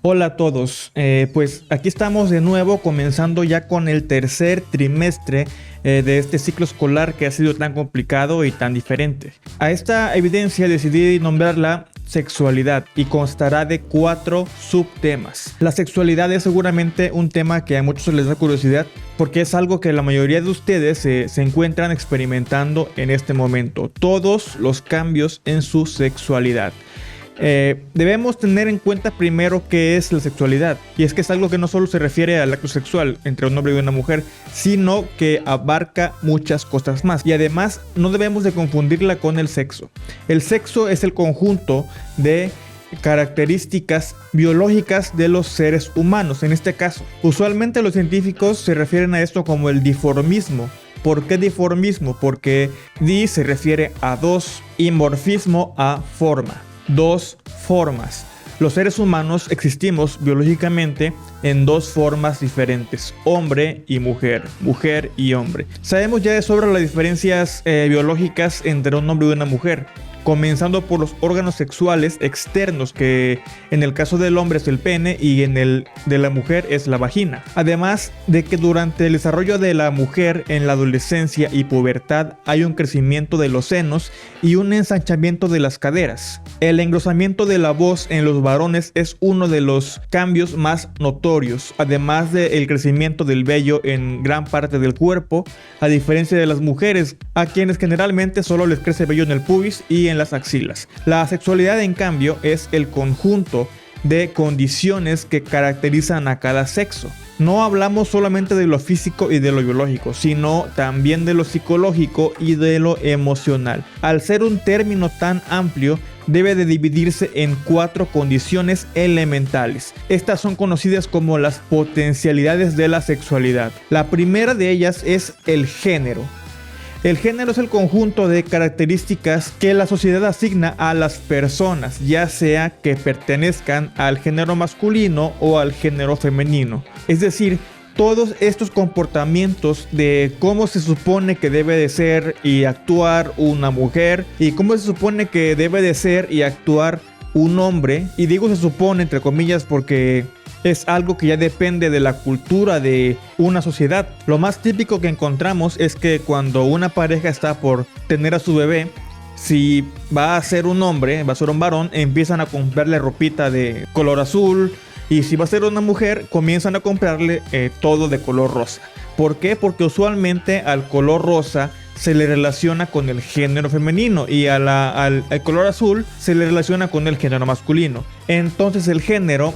Hola a todos, pues aquí estamos de nuevo comenzando ya con el tercer trimestre de este ciclo escolar que ha sido tan complicado y tan diferente. A esta evidencia decidí nombrarla sexualidad y constará de 4 subtemas. La sexualidad es seguramente un tema que a muchos les da curiosidad porque es algo que la mayoría de ustedes se encuentran experimentando en este momento. Todos los cambios en su sexualidad. Debemos tener en cuenta primero qué es la sexualidad, y es que es algo que no solo se refiere al acto sexual entre un hombre y una mujer, sino que abarca muchas cosas más, y además no debemos de confundirla con el sexo. El sexo es el conjunto de características biológicas de los seres humanos, en este caso. Usualmente los científicos se refieren a esto como el dimorfismo. ¿Por qué dimorfismo? Porque di se refiere a dos y morfismo a forma. Dos formas. Los seres humanos existimos biológicamente en dos formas diferentes, hombre y mujer, mujer y hombre. Sabemos ya de sobra las diferencias biológicas entre un hombre y una mujer, comenzando por los órganos sexuales externos, que en el caso del hombre es el pene y en el de la mujer es la vagina. Además de que durante el desarrollo de la mujer en la adolescencia y pubertad hay un crecimiento de los senos y un ensanchamiento de las caderas. El engrosamiento de la voz en los varones es uno de los cambios más notorios, además del crecimiento del vello en gran parte del cuerpo, a diferencia de las mujeres, a quienes generalmente solo les crece vello en el pubis y en las axilas. La sexualidad, en cambio, es el conjunto de condiciones que caracterizan a cada sexo. No hablamos solamente de lo físico y de lo biológico, sino también de lo psicológico y de lo emocional. Al ser un término tan amplio, debe de dividirse en 4 condiciones elementales. Estas son conocidas como las potencialidades de la sexualidad. La primera de ellas es el género. El género es el conjunto de características que la sociedad asigna a las personas, ya sea que pertenezcan al género masculino o al género femenino. Es decir, todos estos comportamientos de cómo se supone que debe de ser y actuar una mujer y cómo se supone que debe de ser y actuar un hombre, y digo se supone entre comillas porque es algo que ya depende de la cultura de una sociedad. Lo más típico que encontramos es que cuando una pareja está por tener a su bebé, si va a ser un hombre, va a ser un varón, empiezan a comprarle ropita de color azul, y si va a ser una mujer, comienzan a comprarle todo de color rosa. ¿Por qué? Porque usualmente al color rosa se le relaciona con el género femenino y al color azul se le relaciona con el género masculino. Entonces el género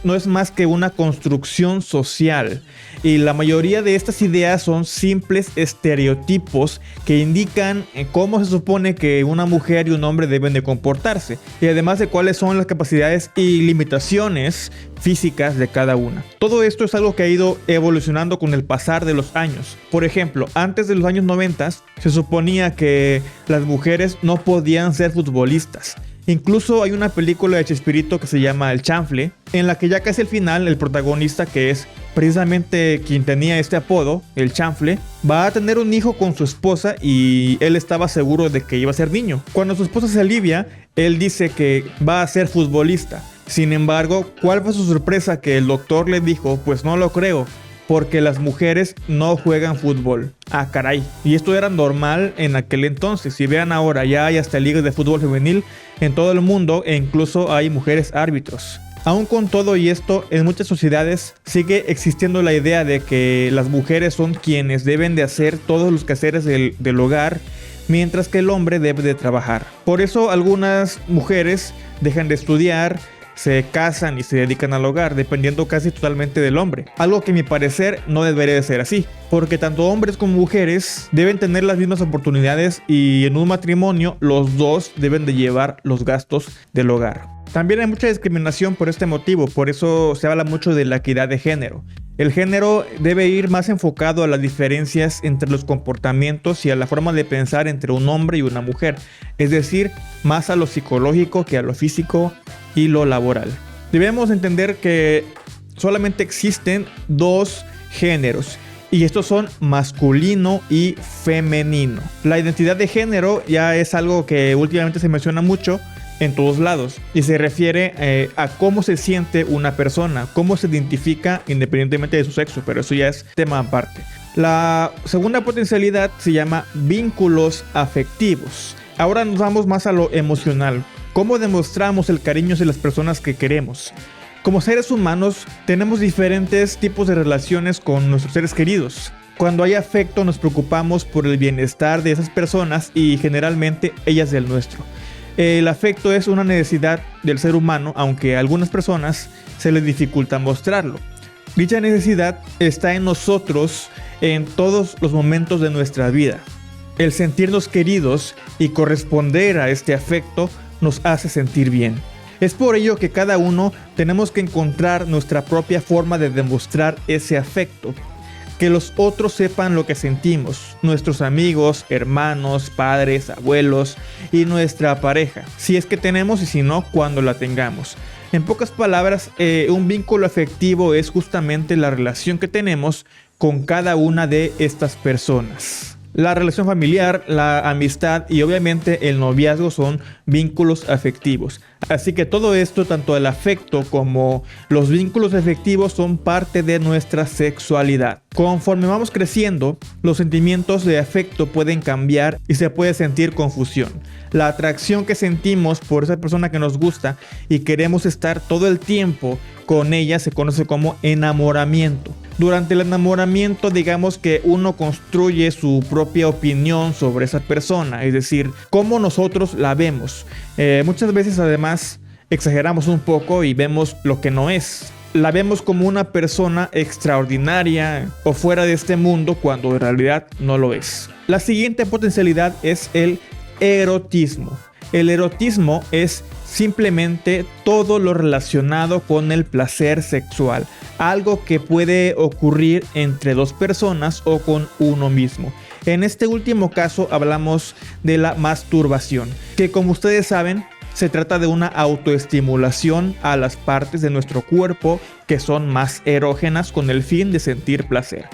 no es más que una construcción social, y la mayoría de estas ideas son simples estereotipos que indican cómo se supone que una mujer y un hombre deben de comportarse, y además de cuáles son las capacidades y limitaciones físicas de cada una. Todo esto es algo que ha ido evolucionando con el pasar de los años. Por ejemplo, antes de los años 90 se suponía que las mujeres no podían ser futbolistas. Incluso hay una película de Chespirito que se llama El Chanfle, en la que ya casi al final el protagonista, que es precisamente quien tenía este apodo, El Chanfle, va a tener un hijo con su esposa y él estaba seguro de que iba a ser niño. Cuando su esposa se alivia, él dice que va a ser futbolista. Sin embargo, ¿cuál fue su sorpresa? Que el doctor le dijo, pues no lo creo, porque las mujeres no juegan fútbol. Ah, caray. Y esto era normal en aquel entonces. Si vean ahora, ya hay hasta ligas de fútbol femenil en todo el mundo, e incluso hay mujeres árbitros. Aún con todo y esto, en muchas sociedades sigue existiendo la idea de que las mujeres son quienes deben de hacer todos los quehaceres del hogar, mientras que el hombre debe de trabajar. Por eso algunas mujeres dejan de estudiar, se casan y se dedican al hogar, dependiendo casi totalmente del hombre. Algo que a mi parecer no debería de ser así, porque tanto hombres como mujeres deben tener las mismas oportunidades, y en un matrimonio los dos deben de llevar los gastos del hogar. También hay mucha discriminación por este motivo, por eso se habla mucho de la equidad de género. El género debe ir más enfocado a las diferencias entre los comportamientos y a la forma de pensar entre un hombre y una mujer, es decir, más a lo psicológico que a lo físico y lo laboral. Debemos entender que solamente existen 2 géneros, y estos son masculino y femenino. La identidad de género ya es algo que últimamente se menciona mucho, en todos lados y se refiere a cómo se siente una persona, cómo se identifica independientemente de su sexo, pero eso ya es tema aparte. La segunda potencialidad se llama vínculos afectivos. Ahora nos vamos más a lo emocional. ¿Cómo demostramos el cariño hacia las personas que queremos? Como seres humanos tenemos diferentes tipos de relaciones con nuestros seres queridos. Cuando hay afecto nos preocupamos por el bienestar de esas personas y generalmente ellas del nuestro. El afecto es una necesidad del ser humano, aunque a algunas personas se les dificulta mostrarlo. Dicha necesidad está en nosotros en todos los momentos de nuestra vida. El sentirnos queridos y corresponder a este afecto nos hace sentir bien. Es por ello que cada uno tenemos que encontrar nuestra propia forma de demostrar ese afecto. Que los otros sepan lo que sentimos, nuestros amigos, hermanos, padres, abuelos y nuestra pareja, si es que tenemos y si no, cuando la tengamos. En pocas palabras, un vínculo afectivo es justamente la relación que tenemos con cada una de estas personas. La relación familiar, la amistad y obviamente el noviazgo son vínculos afectivos. Así que todo esto, tanto el afecto como los vínculos afectivos, son parte de nuestra sexualidad. Conforme vamos creciendo, los sentimientos de afecto pueden cambiar y se puede sentir confusión. La atracción que sentimos por esa persona que nos gusta y queremos estar todo el tiempo con ella se conoce como enamoramiento. Durante el enamoramiento, digamos que uno construye su propia opinión sobre esa persona, es decir, cómo nosotros la vemos. Muchas veces además exageramos un poco y vemos lo que no es. La vemos como una persona extraordinaria o fuera de este mundo cuando en realidad no lo es. La siguiente potencialidad es el erotismo. El erotismo es simplemente todo lo relacionado con el placer sexual, algo que puede ocurrir entre dos personas o con uno mismo. En este último caso hablamos de la masturbación, que como ustedes saben se trata de una autoestimulación a las partes de nuestro cuerpo que son más erógenas con el fin de sentir placer.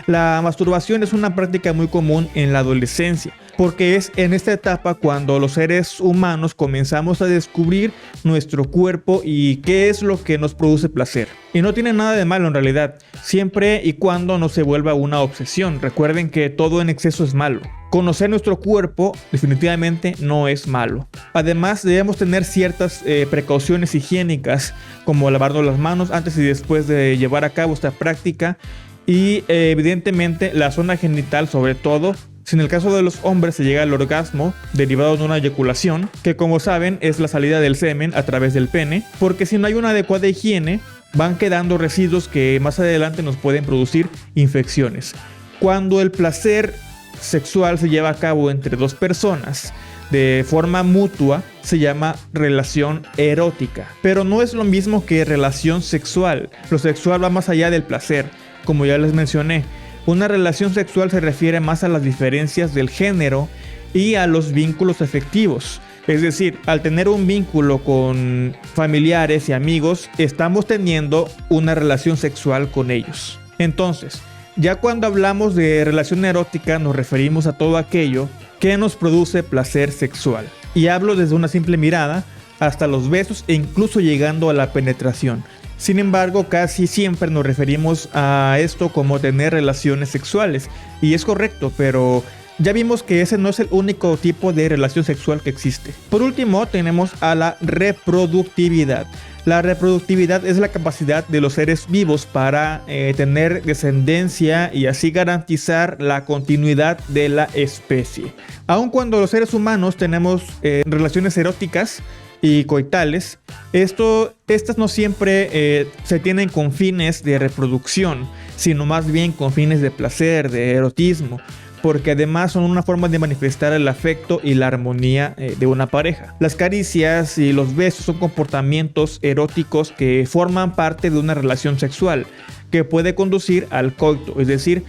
La masturbación es una práctica muy común en la adolescencia, porque es en esta etapa cuando los seres humanos comenzamos a descubrir nuestro cuerpo y qué es lo que nos produce placer. Y no tiene nada de malo en realidad, siempre y cuando no se vuelva una obsesión. Recuerden que todo en exceso es malo. Conocer nuestro cuerpo definitivamente no es malo. Además debemos tener ciertas precauciones higiénicas, como lavarnos las manos antes y después de llevar a cabo esta práctica. Y evidentemente la zona genital, sobre todo, si en el caso de los hombres se llega al orgasmo derivado de una eyaculación, que como saben es la salida del semen a través del pene, porque si no hay una adecuada higiene, van quedando residuos que más adelante nos pueden producir infecciones. Cuando el placer sexual se lleva a cabo entre dos personas de forma mutua, se llama relación erótica, pero no es lo mismo que relación sexual. Lo sexual va más allá del placer. Como ya les mencioné, una relación sexual se refiere más a las diferencias del género y a los vínculos afectivos. Es decir, al tener un vínculo con familiares y amigos, estamos teniendo una relación sexual con ellos. Entonces, ya cuando hablamos de relación erótica nos referimos a todo aquello que nos produce placer sexual. Y hablo desde una simple mirada hasta los besos e incluso llegando a la penetración. Sin embargo, casi siempre nos referimos a esto como tener relaciones sexuales. Y es correcto, pero ya vimos que ese no es el único tipo de relación sexual que existe. Por último, tenemos a la reproductividad. La reproductividad es la capacidad de los seres vivos para tener descendencia y así garantizar la continuidad de la especie. Aun cuando los seres humanos tenemos relaciones eróticas y coitales, estas no siempre se tienen con fines de reproducción, sino más bien con fines de placer, de erotismo, porque además son una forma de manifestar el afecto y la armonía de una pareja. Las caricias y los besos son comportamientos eróticos que forman parte de una relación sexual que puede conducir al coito, es decir,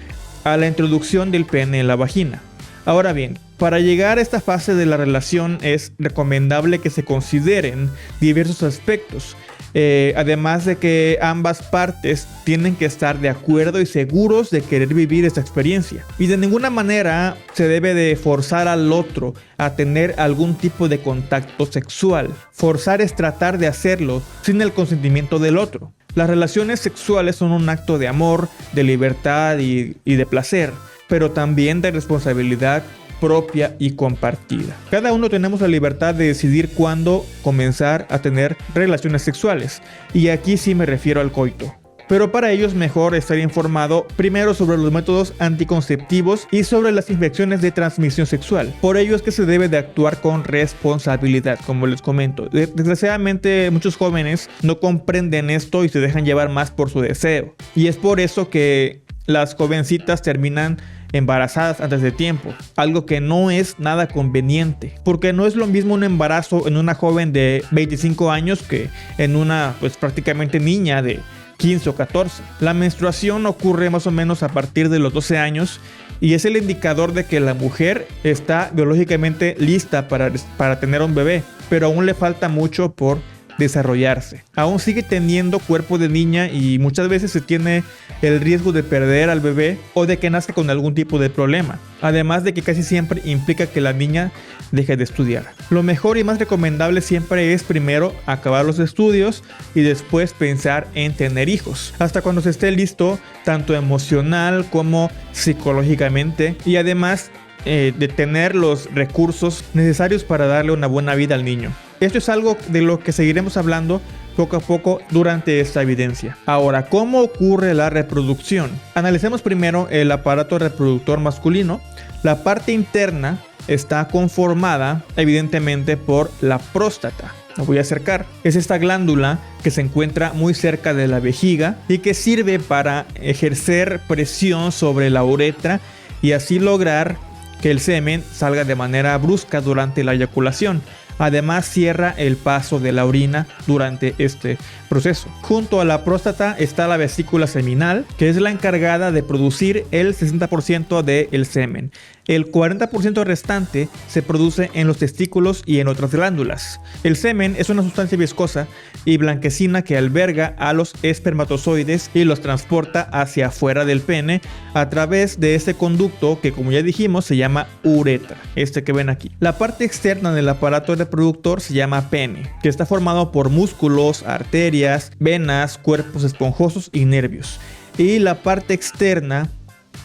a la introducción del pene en la vagina. Ahora bien, para llegar a esta fase de la relación es recomendable que se consideren diversos aspectos. Además de que ambas partes tienen que estar de acuerdo y seguros de querer vivir esta experiencia. Y de ninguna manera se debe de forzar al otro a tener algún tipo de contacto sexual. Forzar es tratar de hacerlo sin el consentimiento del otro. Las relaciones sexuales son un acto de amor, de libertad y de placer, pero también de responsabilidad propia y compartida. Cada uno tenemos la libertad de decidir cuándo comenzar a tener relaciones sexuales, y aquí sí me refiero al coito. Pero para ello es mejor estar informado primero sobre los métodos anticonceptivos y sobre las infecciones de transmisión sexual. Por ello es que se debe de actuar con responsabilidad, como les comento. Desgraciadamente muchos jóvenes no comprenden esto y se dejan llevar más por su deseo. Y es por eso que las jovencitas terminan embarazadas antes de tiempo, algo que no es nada conveniente, porque no es lo mismo un embarazo en una joven de 25 años que en una pues prácticamente niña de 15 o 14. La menstruación ocurre más o menos a partir de los 12 años y es el indicador de que la mujer está biológicamente lista para tener un bebé, pero aún le falta mucho por desarrollarse. Aún sigue teniendo cuerpo de niña y muchas veces se tiene el riesgo de perder al bebé o de que nazca con algún tipo de problema. Además de que casi siempre implica que la niña deje de estudiar. Lo mejor y más recomendable siempre es primero acabar los estudios y después pensar en tener hijos. Hasta cuando se esté listo, tanto emocional como psicológicamente, y además de tener los recursos necesarios para darle una buena vida al niño. Esto es algo de lo que seguiremos hablando poco a poco durante esta evidencia. Ahora, ¿cómo ocurre la reproducción? Analicemos primero el aparato reproductor masculino. La parte interna está conformada evidentemente por la próstata. Lo voy a acercar. Es esta glándula que se encuentra muy cerca de la vejiga y que sirve para ejercer presión sobre la uretra y así lograr que el semen salga de manera brusca durante la eyaculación. Además cierra el paso de la orina durante este proceso. Junto a la próstata está la vesícula seminal, que es la encargada de producir el 60% del semen. El 40% restante se produce en los testículos y en otras glándulas. El semen es una sustancia viscosa y blanquecina que alberga a los espermatozoides y los transporta hacia afuera del pene a través de este conducto que, como ya dijimos, se llama uretra, este que ven aquí. La parte externa del aparato reproductor se llama pene, que está formado por músculos, arterias, venas, cuerpos esponjosos y nervios. Y la parte externa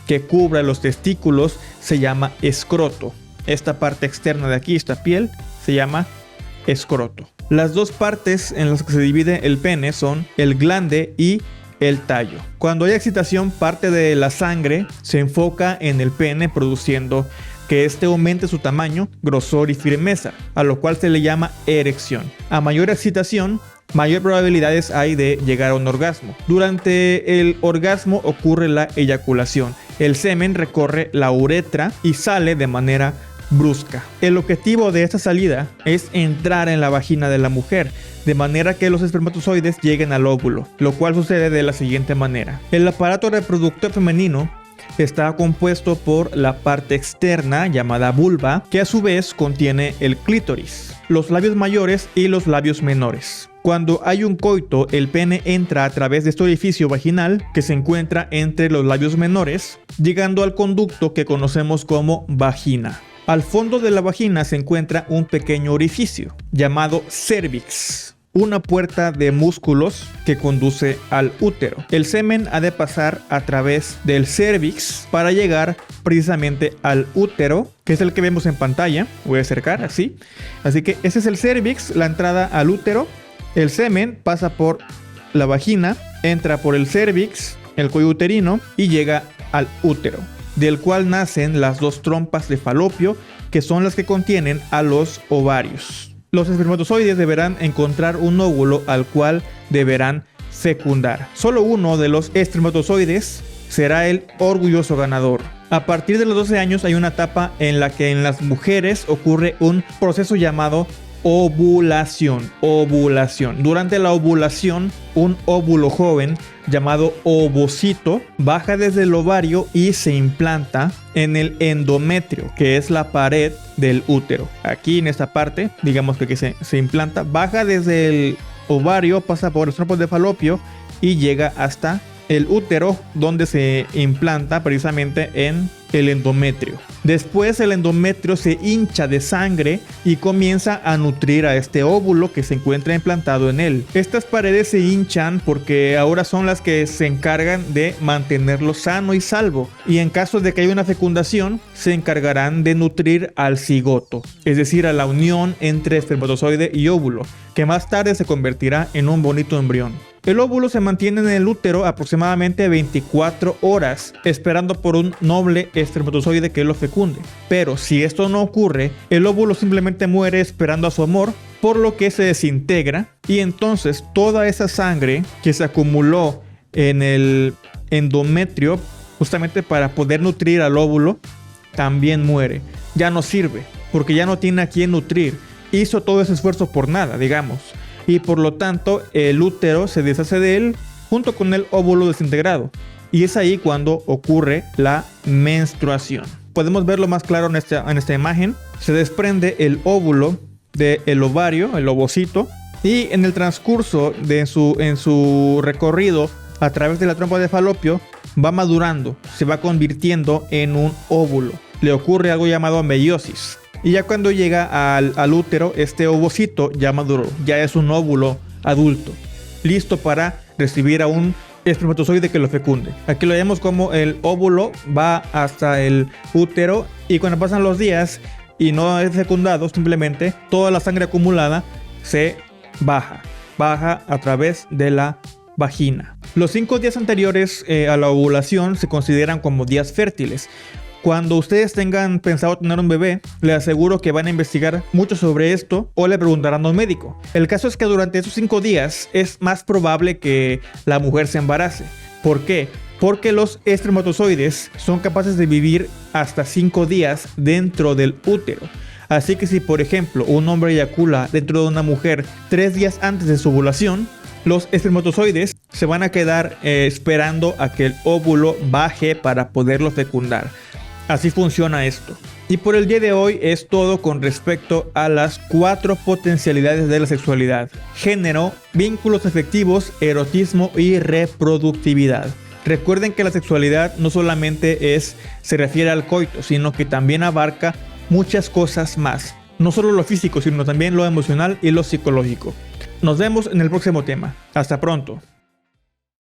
que cubre los testículos se llama escroto. Esta parte externa de aquí, esta piel, se llama escroto. Las dos partes en las que se divide el pene son el glande y el tallo. Cuando hay excitación, parte de la sangre se enfoca en el pene, produciendo que este aumente su tamaño, grosor y firmeza, a lo cual se le llama erección. A mayor excitación, mayor probabilidades hay de llegar a un orgasmo. Durante el orgasmo ocurre la eyaculación. El semen recorre la uretra y sale de manera brusca. El objetivo de esta salida es entrar en la vagina de la mujer, de manera que los espermatozoides lleguen al óvulo, lo cual sucede de la siguiente manera. El aparato reproductor femenino está compuesto por la parte externa llamada vulva, que a su vez contiene el clítoris, los labios mayores y los labios menores. Cuando hay un coito, el pene entra a través de este orificio vaginal que se encuentra entre los labios menores, llegando al conducto que conocemos como vagina. Al fondo de la vagina se encuentra un pequeño orificio llamado cervix, una puerta de músculos que conduce al útero. El semen ha de pasar a través del cervix para llegar precisamente al útero, que es el que vemos en pantalla. Voy a acercar así. Así que ese es el cervix, la entrada al útero. El semen pasa por la vagina, entra por el cervix, el cuello uterino y llega al útero, del cual nacen las dos trompas de falopio, que son las que contienen a los ovarios. Los espermatozoides deberán encontrar un óvulo al cual deberán fecundar. Solo uno de los espermatozoides será el orgulloso ganador. A partir de los 12 años hay una etapa en la que en las mujeres ocurre un proceso llamado ovulación. Durante la ovulación, un óvulo joven llamado ovocito baja desde el ovario y se implanta en el endometrio, que es la pared del útero. Aquí en esta parte, digamos que se implanta, baja desde ovario, pasa por los trompos de falopio y llega hasta el útero, donde se implanta precisamente en el endometrio. Después el endometrio se hincha de sangre y comienza a nutrir a este óvulo que se encuentra implantado en él. Estas paredes se hinchan porque ahora son las que se encargan de mantenerlo sano y salvo, y en caso de que haya una fecundación se encargarán de nutrir al cigoto, es decir, a la unión entre espermatozoide y óvulo, que más tarde se convertirá en un bonito embrión. El óvulo se mantiene en el útero aproximadamente 24 horas esperando por un noble espermatozoide que lo fecunde. Pero si esto no ocurre, el óvulo simplemente muere esperando a su amor, por lo que se desintegra y entonces toda esa sangre que se acumuló en el endometrio justamente para poder nutrir al óvulo también muere. Ya no sirve porque ya no tiene a quién nutrir. Hizo todo ese esfuerzo por nada, digamos. Y por lo tanto el útero se deshace de él junto con el óvulo desintegrado. Y es ahí cuando ocurre la menstruación. Podemos verlo más claro en esta imagen. Se desprende el óvulo del ovario, el ovocito, y en el transcurso de en su recorrido a través de la trompa de falopio va madurando, se va convirtiendo en un óvulo. Le ocurre algo llamado meiosis. Y ya cuando llega al útero, este ovocito ya maduró, ya es un óvulo adulto, listo para recibir a un espermatozoide que lo fecunde. Aquí lo vemos como el óvulo va hasta el útero y cuando pasan los días y no es fecundado, simplemente toda la sangre acumulada se baja a través de la vagina. Los 5 días anteriores a la ovulación se consideran como días fértiles. Cuando ustedes tengan pensado tener un bebé, les aseguro que van a investigar mucho sobre esto o le preguntarán a un médico. El caso es que durante esos 5 días es más probable que la mujer se embarace. ¿Por qué? Porque los espermatozoides son capaces de vivir hasta 5 días dentro del útero. Así que si por ejemplo un hombre eyacula dentro de una mujer 3 días antes de su ovulación, los espermatozoides se van a quedar esperando a que el óvulo baje para poderlo fecundar. Así funciona esto. Y por el día de hoy es todo con respecto a las 4 potencialidades de la sexualidad: género, vínculos afectivos, erotismo y reproductividad. Recuerden que la sexualidad no solamente se refiere al coito, sino que también abarca muchas cosas más. No solo lo físico, sino también lo emocional y lo psicológico. Nos vemos en el próximo tema. Hasta pronto.